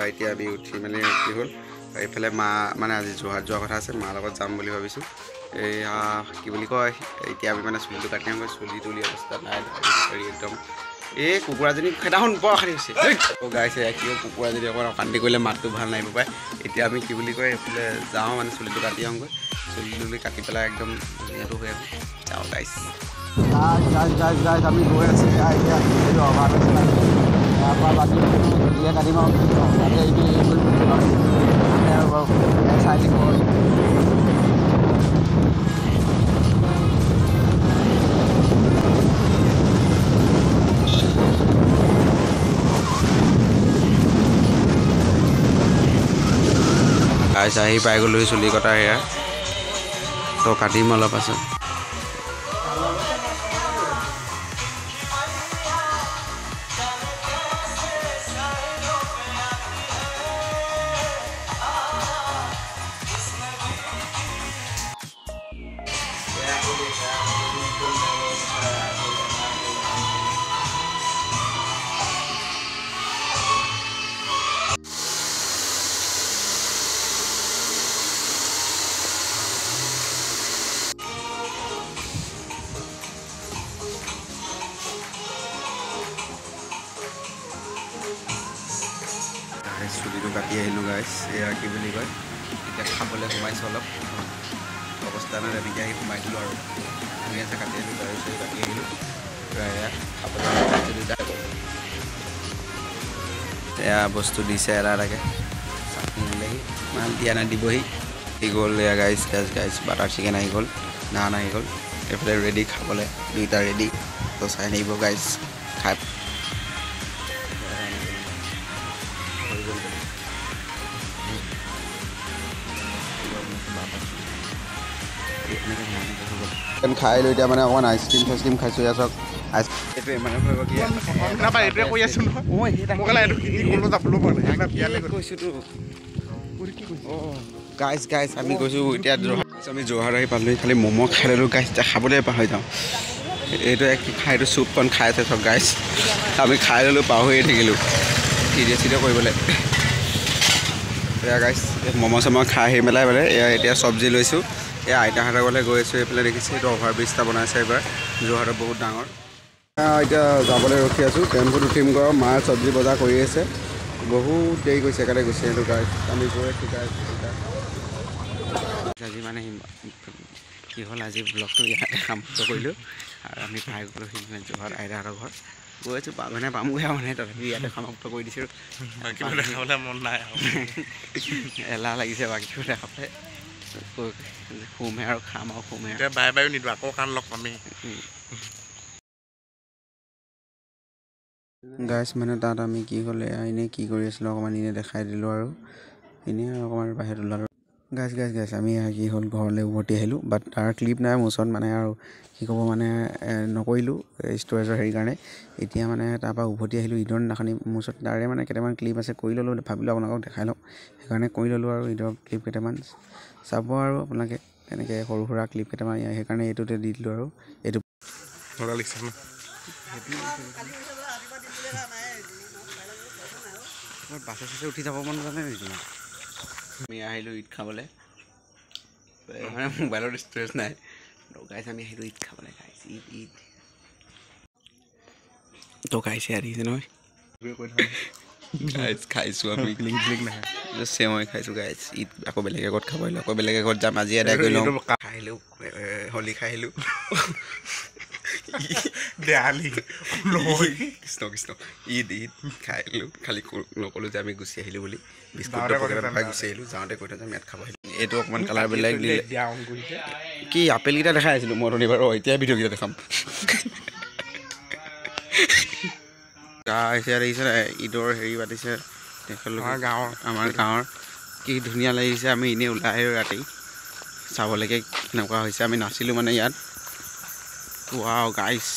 এতিয়া আমি উঠি মেলি কি হ'ল এইফালে মা মানে আজি যোৰহাট যোৱা কথা আছে মাৰ লগত যাম বুলি ভাবিছোঁ এয়া কি বুলি কয় এতিয়া আমি মানে চুলিটো কাটি আহোঁ চুলি তুলি অৱস্থা নাই একদম এই কুকুৰাজনী খেদাখন বৰ অশান্তি হৈছে গাইছে কি হ'ল কুকুৰাজনী অকণমান অশান্তি কৰিলে মাতটো ভাল নাহিব পাৰে এতিয়া আমি কি বুলি কয় এইফালে যাওঁ মানে চুলিটো কাটি আহোঁগৈ চুলি তুলি কাটি পেলাই একদম ধুনীয়াটো হৈ আহোঁ যাওঁ গাইছ আমি গৈ আছোঁ এতিয়া অভাৱ হৈছে তাৰপৰা বাকী চুলিয়ে কাটিম আৰু চাই দিব আহি পাই গ'লো চুলি কটা সেয়া তো কাটিম অলপ আছে চুলিটো কাটি আহিলোঁ গাইছ এয়া কি বুলি কয় এতিয়া খাবলৈ সোমাইছোঁ অলপ অৱস্থা নাই তেনেকৈ আহি সোমাই দিলোঁ আৰু ধুনীয়াকৈ কাটি আহিলোঁ গাড়ী চুলি কাটি আহিলোঁ এয়া খাবলৈ এয়া বস্তু দিছে এটা এটাকৈ চাটনি দিলেহি মাল দিয়া নাই দিবহি আহি গ'ল এয়া গাইছ বাটাৰ চিকেন আহি গ'ল নান আহি গ'ল এইফালে ৰেডি খাবলৈ দুইটা ৰেডি তো চাই থাকিব গাইছ খাই খাই লৈ এতিয়া মানে অকণমান আইচক্ৰীম চাইচক্ৰীম খাইছোঁ এয়া চাওক এইটোৱে মানে গাইছ আমি গৈছোঁ এতিয়া আমি যোৰহাট আহি পালোঁ খালি ম'ম' খাই ল'লোঁ গাইছ এতিয়া খাবলৈ পাহৰি যাওঁ এইটো কি খাই এইটো চুপকণ খাই আছে চব গাইছ আমি খাই ল'লোঁ পাহৰিয়ে থাকিলোঁ ভিডিঅ' কৰিবলৈ এয়া গাইছ ম'ম' চম' খাই আহি মেলাই মানে এয়া এতিয়া চব্জি লৈছোঁ এয়া আইতাহঁতৰ ঘৰলৈ গৈ আছোঁ এইফালে দেখিছোঁ এইটো অভাৰ ব্ৰিজটা বনাইছে এইবাৰ যোৰহাটত বহুত ডাঙৰ এতিয়া যাবলৈ ৰখি আছোঁ টেম্পুত উঠিম গৈ মায়ে চব্জি বজাৰ কৰি আছে বহুত দেৰি গৈছে একেবাৰে গৈছে সেইটো গাইছ আমি গৈ আছোঁ গাইছ আজি মানে কি হ'ল আজি ব্লগটো ইয়াতে সমাপ্ত কৰিলোঁ আৰু আমি পাই গ'লোঁ সিদিনা যোৰহাট আইতাহঁতৰ ঘৰ গৈ আছোঁ মানে পামগৈ আৰু মানে তথাপি ইয়াতে সমাপ্ত কৰি দিছোঁ দেখাবলৈ মন নাই এলাহ লাগিছে বাকীবোৰ দেখাবলৈ শুমে আৰু খাম আৰু শুমে বাই বায়ো নিদিওঁ আকৌ কাণ লগ পামেই গাইছ মানে তাত আমি কি হ'ল এনেই কি কৰি আছিলোঁ অকণমান এনেই দেখাই দিলোঁ আৰু এনেই অকণমান বাহিৰত ওলালোঁ গাইছ আমি কি হ'ল ঘৰলৈ উভতি আহিলোঁ বাট তাৰ ক্লিপ নাই মোৰ ওচৰত মানে আৰু কি ক'ব মানে নকৰিলোঁ ষ্ট'ৰেজৰ হেৰি কাৰণে এতিয়া মানে তাৰপৰা উভতি আহিলোঁ ঈদৰ দিনাখনি মোৰ ওচৰত তাৰে মানে কেইটামান ক্লিপ আছে কৰি ল'লোঁ ভাবিলোঁ আপোনালোকক দেখাই লওঁ সেইকাৰণে কৰি ল'লোঁ আৰু ঈদৰ ক্লিপ কেইটামান চাব আৰু আপোনালোকে তেনেকৈ সৰু সুৰা ক্লিপ কেইটামান সেইকাৰণে এইটোতে দি দিলোঁ আৰু এইটো বাছে চাছে উঠি যাব মন জানে নেকি আমি আহিলোঁ ঈদ খাবলৈ মানে মোবাইলৰ ষ্ট'ৰেজ নাই গাইছ আমি আহিলোঁ ঈদ খাবলৈ গাইছ ঈদ তো গাইছে আহিছে নহয় গাইছ খাইছোঁ আমি চেৱৈ খাইছোঁ গাইছ ঈদ আকৌ বেলেগ আগত খাব আহিলোঁ আকৌ বেলেগ আগত যাম আজি আদায় কৰি লওঁ খাই আহিলোঁ হোলী খাই আহিলোঁ কৃষ্ণ ঈদ খাই আহিলোঁ খালি নক'লোঁ যে আমি গুচি আহিলোঁ বুলি বিস্কুট খাই গুচি আহিলোঁ যাওঁতে কৈ থওঁ যে আমি ইয়াত খাব আহিলোঁ এইটো অকণমান কালাৰ বেলেগ দিলে কি আপেলকেইটা দেখাই আছিলোঁ মই ধৰি বাৰু এতিয়া ভিডিঅ'কেইটা দেখাম এতিয়া দেখিছে ঈদৰ হেৰি পাতিছে আমাৰ গাঁৱৰ কি ধুনীয়া লাগিছে আমি এনেই ওলাই আহিলোঁ ৰাতি চাবলৈকে কেনেকুৱা হৈছে আমি নাছিলোঁ মানে ইয়াত ৱাও গাইছ